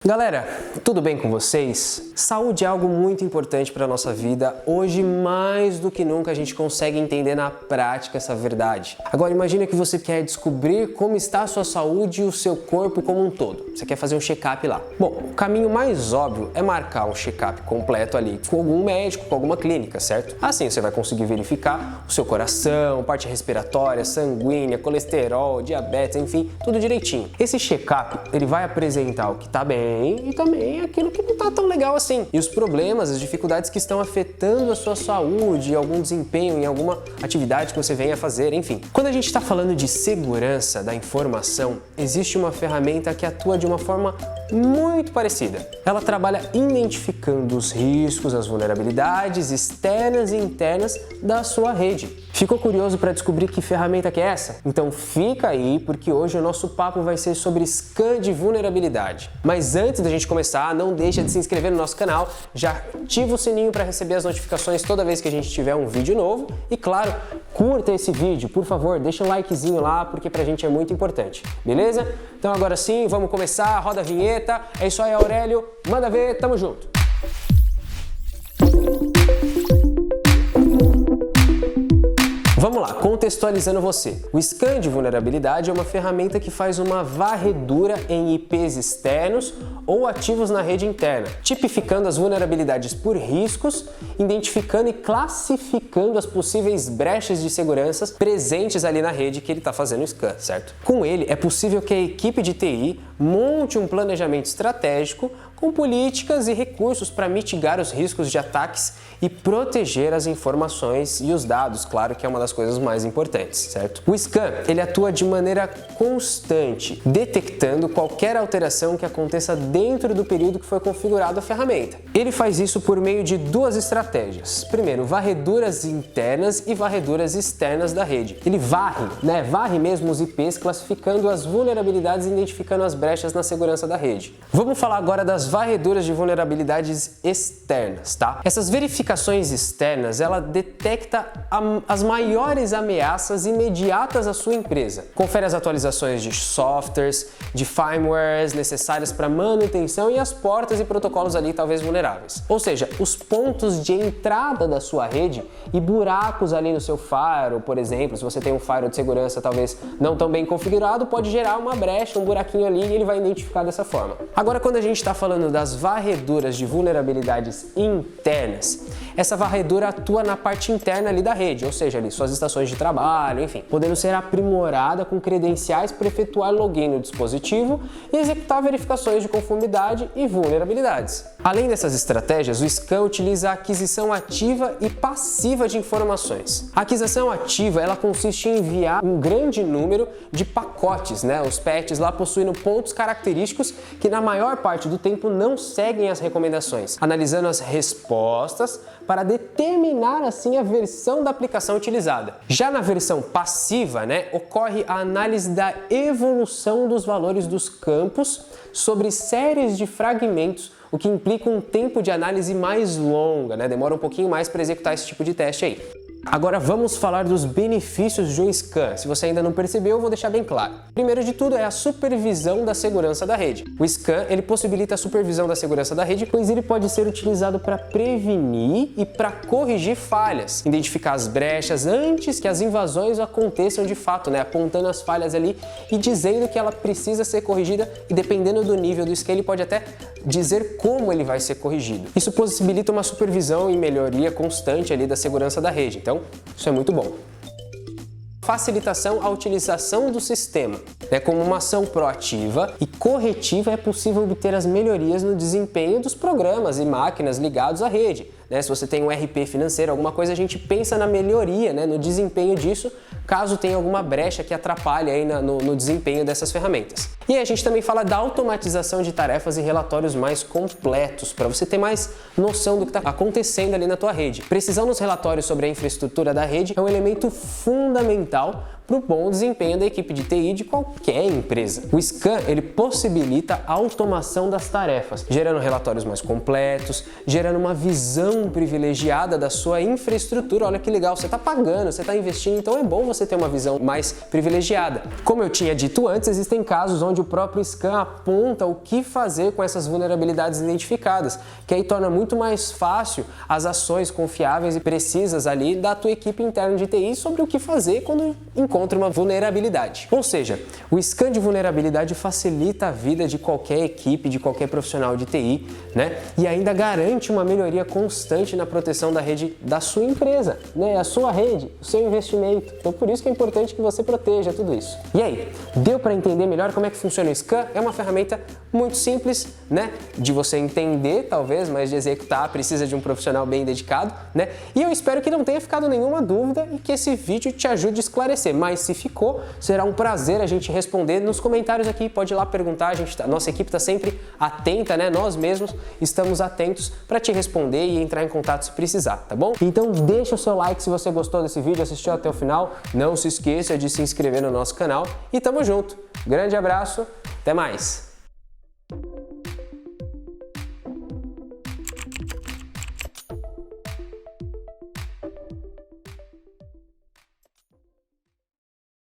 Galera, tudo bem com vocês? Saúde é algo muito importante para a nossa vida. Hoje, mais do que nunca, a gente consegue entender na prática essa verdade. Agora, imagina que você quer descobrir como está a sua saúde e o seu corpo como um todo. Você quer fazer um check-up lá. Bom, o caminho mais óbvio é marcar um check-up completo ali com algum médico, com alguma clínica, certo? Assim você vai conseguir verificar o seu coração, parte respiratória, sanguínea, colesterol, diabetes, enfim, tudo direitinho. Esse check-up, ele vai apresentar o que está bem e também aquilo que não está tão legal assim. E os problemas, as dificuldades que estão afetando a sua saúde, algum desempenho em alguma atividade que você venha a fazer, enfim. Quando a gente está falando de segurança da informação, existe uma ferramenta que atua de uma forma muito parecida. Ela trabalha identificando os riscos, as vulnerabilidades externas e internas da sua rede. Ficou curioso para descobrir que ferramenta que é essa? Então fica aí, porque hoje o nosso papo vai ser sobre scan de vulnerabilidade. Mas antes da gente começar, não deixa de se inscrever no nosso canal, já ativa o sininho para receber as notificações toda vez que a gente tiver um vídeo novo e, claro, curta esse vídeo, por favor, deixa um likezinho lá, porque pra gente é muito importante, beleza? Então agora sim, vamos começar, roda a vinheta, é isso aí, Aurélio, manda ver, tamo junto! Vamos lá, contextualizando você. O scan de vulnerabilidade é uma ferramenta que faz uma varredura em IPs externos ou ativos na rede interna, tipificando as vulnerabilidades por riscos, identificando e classificando as possíveis brechas de segurança presentes ali na rede que ele está fazendo o scan, certo? Com ele, é possível que a equipe de TI monte um planejamento estratégico com políticas e recursos para mitigar os riscos de ataques e proteger as informações e os dados, claro que é uma das coisas mais importantes, certo? O scan, ele atua de maneira constante, detectando qualquer alteração que aconteça dentro do período que foi configurada a ferramenta. Ele faz isso por meio de duas estratégias. Primeiro, varreduras internas e varreduras externas da rede. Ele varre mesmo os IPs, classificando as vulnerabilidades e identificando as brechas na segurança da rede. Vamos falar agora das varreduras de vulnerabilidades externas, tá? Essas verificações externas, ela detecta as maiores ameaças imediatas à sua empresa. Confere as atualizações de softwares, de firmwares necessárias para manutenção e as portas e protocolos ali talvez vulneráveis. Ou seja, os pontos de entrada da sua rede e buracos ali no seu firewall, por exemplo, se você tem um firewall de segurança talvez não tão bem configurado, pode gerar uma brecha, um buraquinho ali e ele vai identificar dessa forma. Agora, quando a gente está falando das varreduras de vulnerabilidades internas, essa varredura atua na parte interna ali da rede, ou seja, ali suas estações de trabalho, enfim, podendo ser aprimorada com credenciais para efetuar login no dispositivo e executar verificações de conformidade e vulnerabilidades. Além dessas estratégias, o scan utiliza a aquisição ativa e passiva de informações. A aquisição ativa, ela consiste em enviar um grande número de pacotes, os patches lá possuindo pontos característicos que na maior parte do tempo não seguem as recomendações, analisando as respostas para determinar assim a versão da aplicação utilizada. Já na versão passiva, ocorre a análise da evolução dos valores dos campos sobre séries de fragmentos, o que implica um tempo de análise mais longa, demora um pouquinho mais para executar esse tipo de teste aí. Agora vamos falar dos benefícios de um scan. Se você ainda não percebeu, eu vou deixar bem claro. Primeiro de tudo é a supervisão da segurança da rede. O scan, ele possibilita a supervisão da segurança da rede, pois ele pode ser utilizado para prevenir e para corrigir falhas, identificar as brechas antes que as invasões aconteçam de fato, apontando as falhas ali e dizendo que ela precisa ser corrigida e dependendo do nível do scan, ele pode até dizer como ele vai ser corrigido. Isso possibilita uma supervisão e melhoria constante ali da segurança da rede. Então, isso é muito bom. Facilitação à utilização do sistema. Como uma ação proativa e corretiva é possível obter as melhorias no desempenho dos programas e máquinas ligados à rede. Se você tem um RP financeiro, alguma coisa, a gente pensa na melhoria, no desempenho disso, caso tenha alguma brecha que atrapalhe aí no desempenho dessas ferramentas. E aí a gente também fala da automatização de tarefas e relatórios mais completos, para você ter mais noção do que está acontecendo ali na tua rede. Precisão nos relatórios sobre a infraestrutura da rede é um elemento fundamental para o bom desempenho da equipe de TI de qualquer empresa. O Scan, ele possibilita a automação das tarefas, gerando relatórios mais completos, gerando uma visão privilegiada da sua infraestrutura. Olha que legal, você está pagando, você está investindo, então é bom você ter uma visão mais privilegiada. Como eu tinha dito antes, existem casos onde o próprio Scan aponta o que fazer com essas vulnerabilidades identificadas, que aí torna muito mais fácil as ações confiáveis e precisas ali da tua equipe interna de TI sobre o que fazer quando encontra uma vulnerabilidade. Ou seja, o Scan de vulnerabilidade facilita a vida de qualquer equipe, de qualquer profissional de TI, né? E ainda garante uma melhoria constante na proteção da rede da sua empresa, né? A sua rede, o seu investimento. Então por isso que é importante que você proteja tudo isso. E aí, deu para entender melhor como é que funciona o Scan? É uma ferramenta muito simples, né? De você entender, talvez, mas de executar precisa de um profissional bem dedicado, né? E eu espero que não tenha ficado nenhuma dúvida e que esse vídeo te ajude a esclarecer. Mas se ficou, será um prazer a gente responder nos comentários aqui. Pode ir lá perguntar, nossa equipe está sempre atenta, né? Nós mesmos estamos atentos para te responder e entrar em contato se precisar, tá bom? Então deixa o seu like se você gostou desse vídeo, assistiu até o final. Não se esqueça de se inscrever no nosso canal e tamo junto. Grande abraço, até mais!